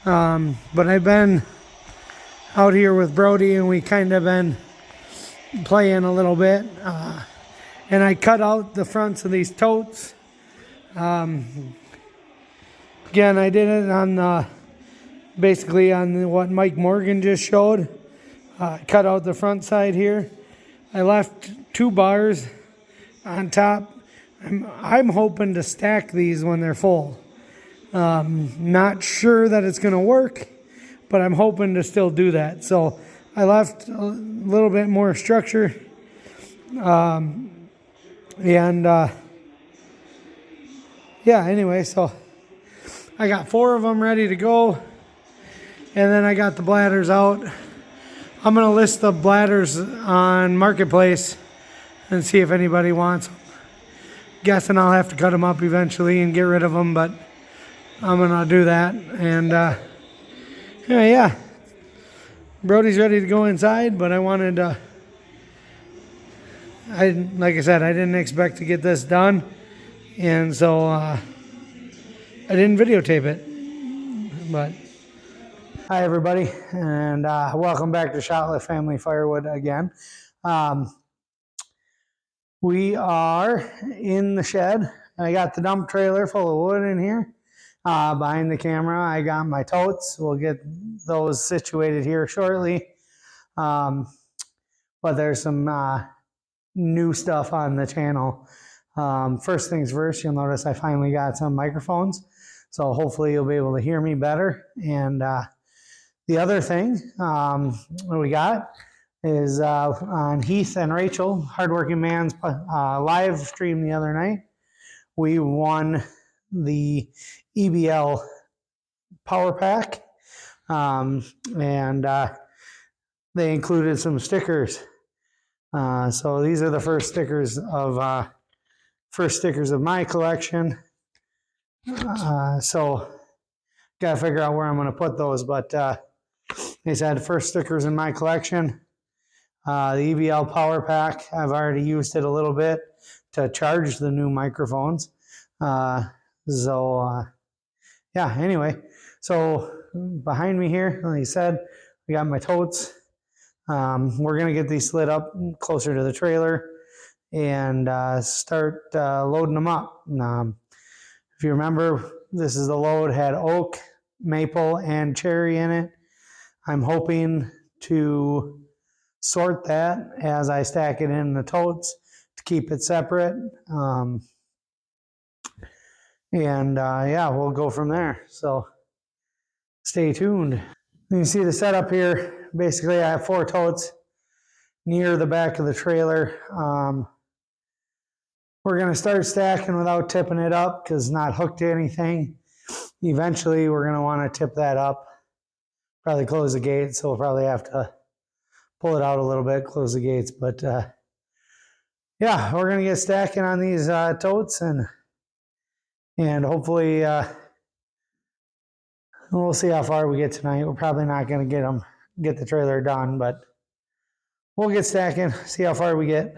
But I've been out here with Brody and we kind of been playing a little bit. And I cut out the fronts of these totes. Again, I did it on basically on what Mike Morgan just showed. Cut out the front side here. I left 2 bars on top. I'm hoping to stack these when they're full. Not sure that it's going to work, but I'm hoping to still do that. So I left a little bit more structure. Yeah, anyway, so I got 4 of them ready to go. And then I got the bladders out. I'm going to list the bladders on Marketplace and see if anybody wants them. Guessing I'll have to cut them up eventually and get rid of them, but I'm going to do that. And yeah, Brody's ready to go inside, but I wanted to, like I said, I didn't expect to get this done. And so I didn't videotape it, but hi everybody, and welcome back to Shotlift Family Firewood again. We are in the shed. I got the dump trailer full of wood in here. Behind the camera, I got my totes. We'll get those situated here shortly. But there's some new stuff on the channel. First things first, you'll notice I finally got some microphones. So hopefully you'll be able to hear me better. And the other thing we got is on Heath and Rachel, Hardworking Man's live stream the other night. We won the EBL Power Pack, and they included some stickers. So these are the first stickers of my collection. So gotta figure out where I'm going to put those, but they said first stickers in my collection. The EBL Power Pack, I've already used it a little bit to charge the new microphones. Yeah, anyway, so behind me here, like I said, we got my totes. We're going to get these slid up closer to the trailer and start loading them up. If you remember, this is the load, had oak, maple, and cherry in it. I'm hoping to sort that as I stack it in the totes to keep it separate. Yeah, we'll go from there. So stay tuned. You can see the setup here. Basically, I have 4 totes near the back of the trailer. We're going to start stacking without tipping it up because it's not hooked to anything. Eventually, we're going to want to tip that up. Probably close the gate, so we'll probably have to pull it out a little bit, close the gates. But yeah, we're going to get stacking on these totes and hopefully we'll see how far we get tonight. We're probably not going to get the trailer done, but we'll get stacking, see how far we get.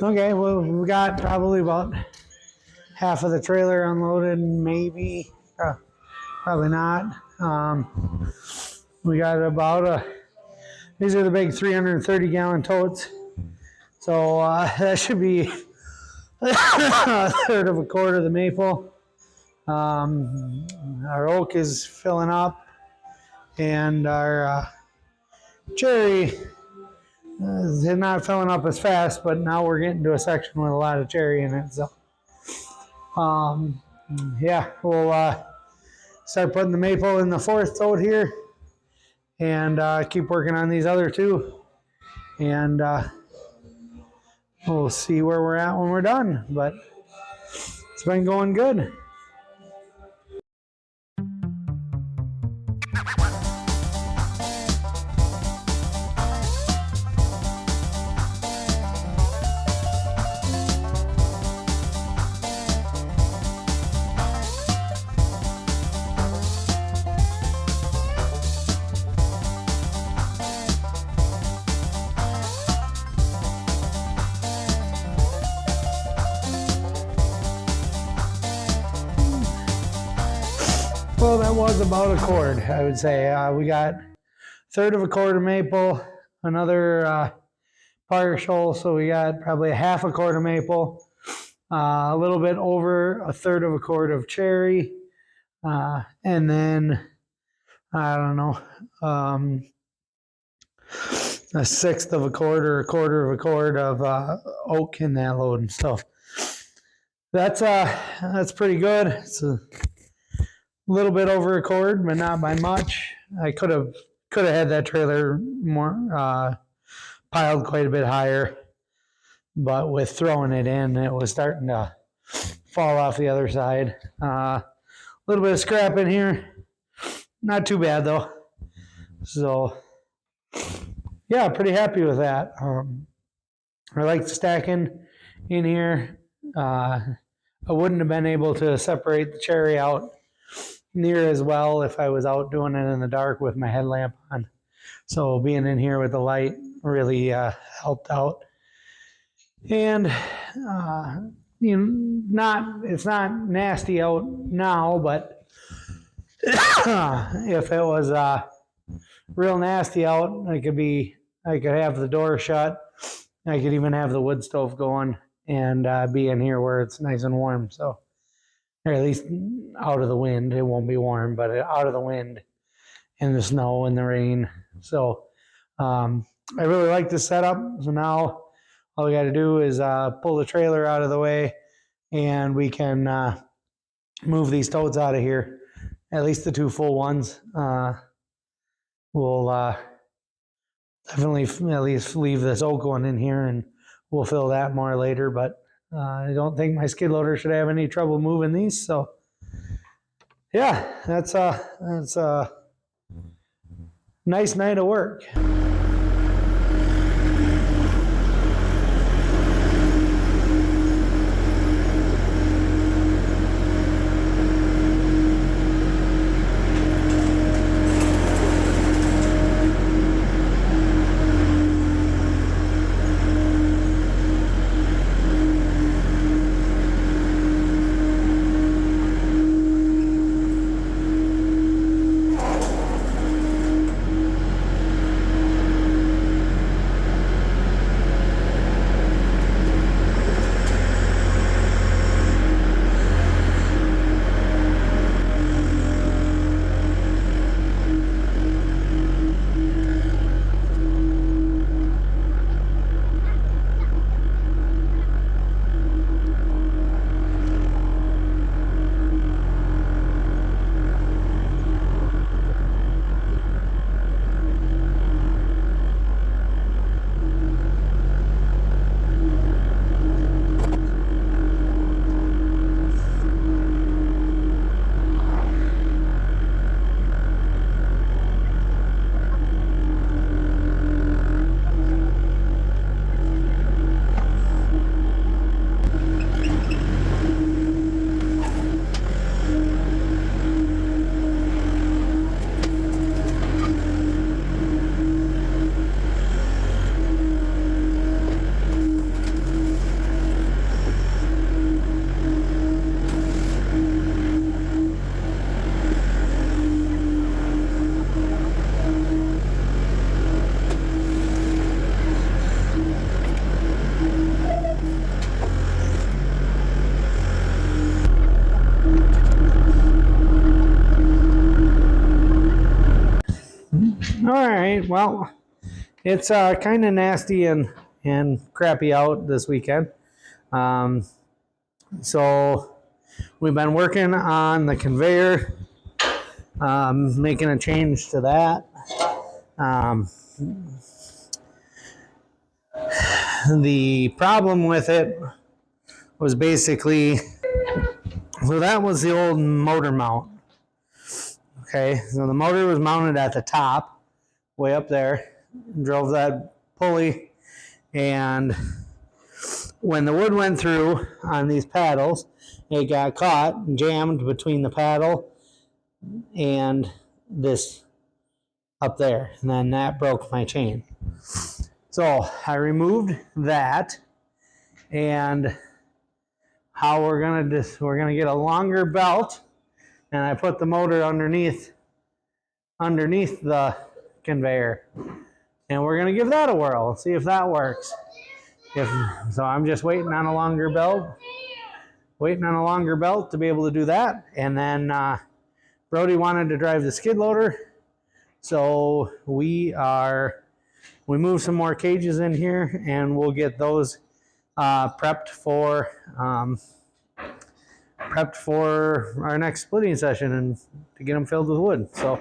Okay, well, we got probably about half of the trailer unloaded, maybe, probably not. We got about These are the big 330-gallon totes. So that should be a third of a quart of the maple. Our oak is filling up, and our cherry is not filling up as fast, but now we're getting to a section with a lot of cherry in it. So yeah, we'll start putting the maple in the fourth tote here, and keep working on these other two, and we'll see where we're at when we're done. But it's been going good. Well, that was about a quart, I would say. We got a third of a quart of maple, another partial, so we got probably a half a quart of maple, a little bit over a third of a quart of cherry, and then, I don't know, a sixth of a quart or a quarter of a quart of oak in that load. So that's pretty good. It's a little bit over a quart, but not by much. I could have had that trailer more piled quite a bit higher, but with throwing it in, it was starting to fall off the other side. A little bit of scrap in here, not too bad though. So yeah, pretty happy with that. I like stacking in here. I wouldn't have been able to separate the cherry out near as well if I was out doing it in the dark with my headlamp on. So being in here with the light really helped out. And it's not nasty out now, but if it was real nasty out, I could have the door shut. I could even have the wood stove going and be in here where it's nice and warm. So, or at least out of the wind. It won't be warm, but out of the wind and the snow and the rain. So I really like this setup. So now all we got to do is pull the trailer out of the way, and we can move these totes out of here. At least the two full ones. We'll definitely at least leave this oak one in here, and we'll fill that more later. But I don't think my skid loader should have any trouble moving these. So yeah, that's a nice night of work. right. Well, it's kind of nasty and crappy out this weekend. So we've been working on the conveyor, making a change to that. The problem with it was basically, so that was the old motor mount. Okay, so the motor was mounted at the top, way up there, drove that pulley, and when the wood went through on these paddles, it got caught and jammed between the paddle and this up there, and then that broke my chain. So I removed that, and how we're gonna get a longer belt, and I put the motor underneath the conveyor, and we're gonna give that a whirl, see if that works. So I'm just waiting on a longer belt to be able to do that. And then Brody wanted to drive the skid loader, so we moved some more cages in here, and we'll get those prepped for our next splitting session and to get them filled with wood. So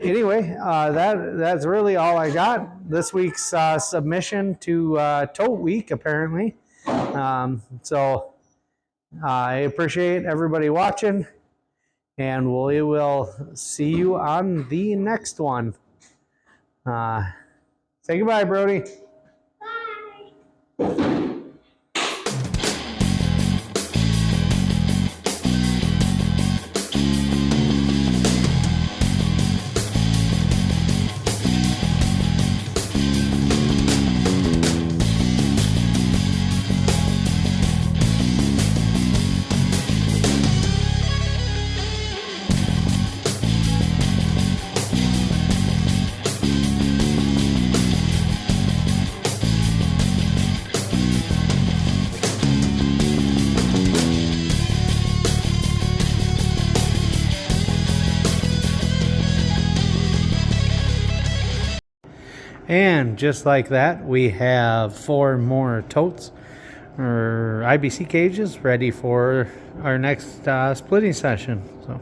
anyway, that's really all I got. This week's submission to Tote Week, apparently. So I appreciate everybody watching, and we will see you on the next one. Say goodbye, Brody. And just like that, we have 4 more totes or IBC cages ready for our next splitting session. So